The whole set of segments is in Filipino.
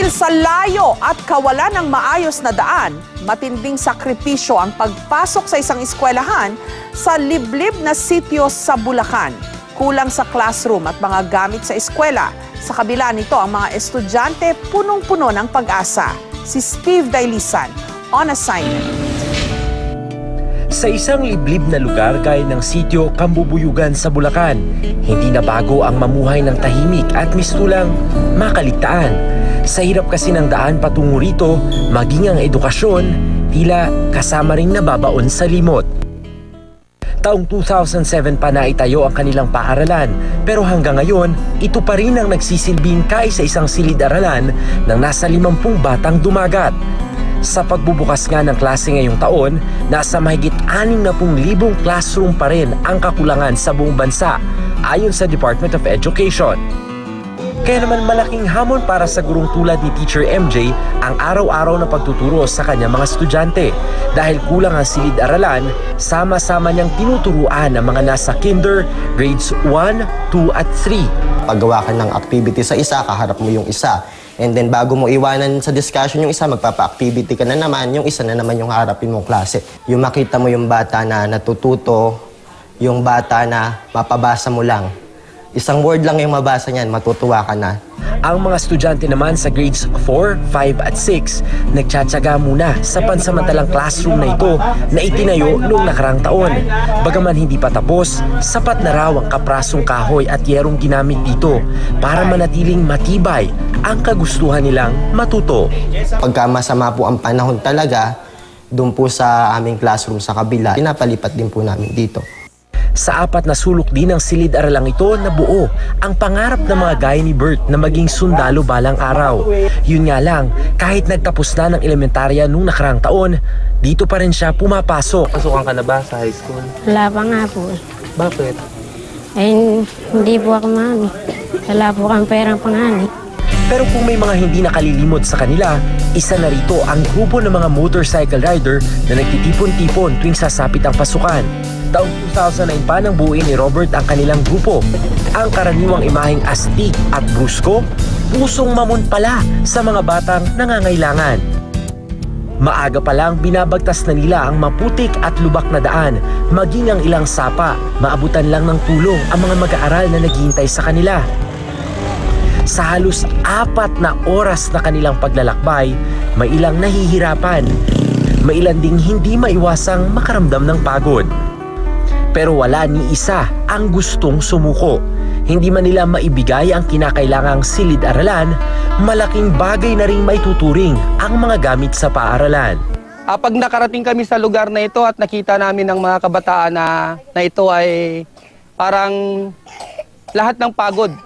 Dahil sa layo at kawalan ng maayos na daan, matinding sakripisyo ang pagpasok sa isang eskwelahan sa liblib na sitio sa Bulacan. Kulang sa classroom at mga gamit sa eskwela. Sa kabila nito, ang mga estudyante punong-puno ng pag-asa. Si Steve Dailisan, on assignment. Sa isang liblib na lugar gaya ng sitio Kambubuyugan sa Bulacan, hindi na bago ang mamuhay ng tahimik at mistulang makaligtaan. Sa hirap kasi ng daan patungo rito, maging ang edukasyon, tila kasama ring nababaon sa limot. Taong 2007 pa naitayo ang kanilang paaralan, pero hanggang ngayon, ito pa rin ang nagsisilbing kaisa-isang silid-aralan ng nasa 50 batang dumagat. Sa pagbubukas nga ng klase ngayong taon, nasa mahigit 60,000 classroom pa rin ang kakulangan sa buong bansa, ayon sa Department of Education. Kaya naman malaking hamon para sa gurong tulad ni Teacher MJ ang araw-araw na pagtuturo sa kanyang mga estudyante. Dahil kulang ang silid-aralan, sama-sama niyang tinuturuan ang mga nasa kinder, grades 1, 2 at 3. Paggawa ka ng activity sa isa, kaharap mo yung isa. And then bago mo iwanan sa discussion yung isa, magpapa-activity ka na naman, yung isa na naman yung harapin mong klase. Yung makita mo yung bata na natututo, yung bata na mapabasa mo lang. Isang word lang yung mabasa niyan, matutuwa ka na. Ang mga estudyante naman sa grades 4, 5 at 6 nagtsatsaga muna sa pansamantalang classroom na ito na itinayo noong nakarang taon. Bagaman hindi pa tapos, sapat na raw ang kaprasong kahoy at yerong ginamit dito para manatiling matibay ang kagustuhan nilang matuto. Pagka masama po ang panahon talaga, doon po sa aming classroom sa kabila, pinapalipat din po namin dito. Sa 4 na sulok din ng silid-aralang ito na buo ang pangarap ng mga gaya ni Bert na maging sundalo balang araw. Yun nga lang, kahit nagtapos na ng elementarya nung nakarang taon, dito pa rin siya pumapasok. Pasukan ka na ba sa high school? Wala pa nga po. Bakit? Eh, hindi po ako mani. Wala po kang perang pangani. Pero kung may mga hindi nakalilimot sa kanila, isa na rito ang grupo ng mga motorcycle rider na nagtitipon-tipon tuwing sasapit ang pasukan. Taong 2009 pa nang buuin ni Robert ang kanilang grupo. Ang karaniwang imaheng astig at brusko, pusong mamon pala sa mga batang nangangailangan. Maaga pa lang binabagtas na nila ang maputik at lubak na daan, maging ang ilang sapa, maabutan lang ng tulong ang mga mag-aaral na naghihintay sa kanila. Sa halos 4 na oras na kanilang paglalakbay, may ilang nahihirapan, may ilan ding hindi maiwasang makaramdam ng pagod. Pero wala ni isa ang gustong sumuko. Hindi man nila maibigay ang kinakailangang silid-aralan, malaking bagay na ring maituturing ang mga gamit sa paaralan. Pag nakarating kami sa lugar na ito at nakita namin ng mga kabataan na ito ay parang lahat ng pagod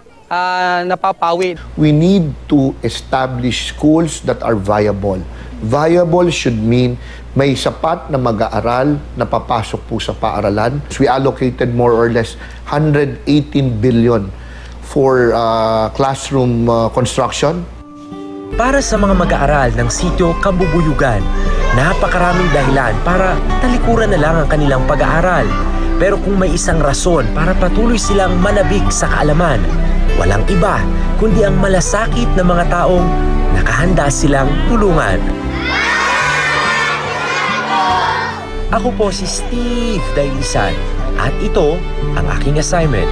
napapawi. We need to establish schools that are viable. Viable should mean may sapat na mag-aaral na papasok po sa paaralan. We allocated more or less 118 billion for classroom construction. Para sa mga mag-aaral ng sitio Kambubuyugan, napakaraming dahilan para talikuran na lang ang kanilang pag-aaral. Pero kung may isang rason para patuloy silang manabik sa kaalaman, walang iba kundi ang malasakit na mga taong nakahanda silang tulungan. Ako po si Steve Dailisan at ito ang aking assignment.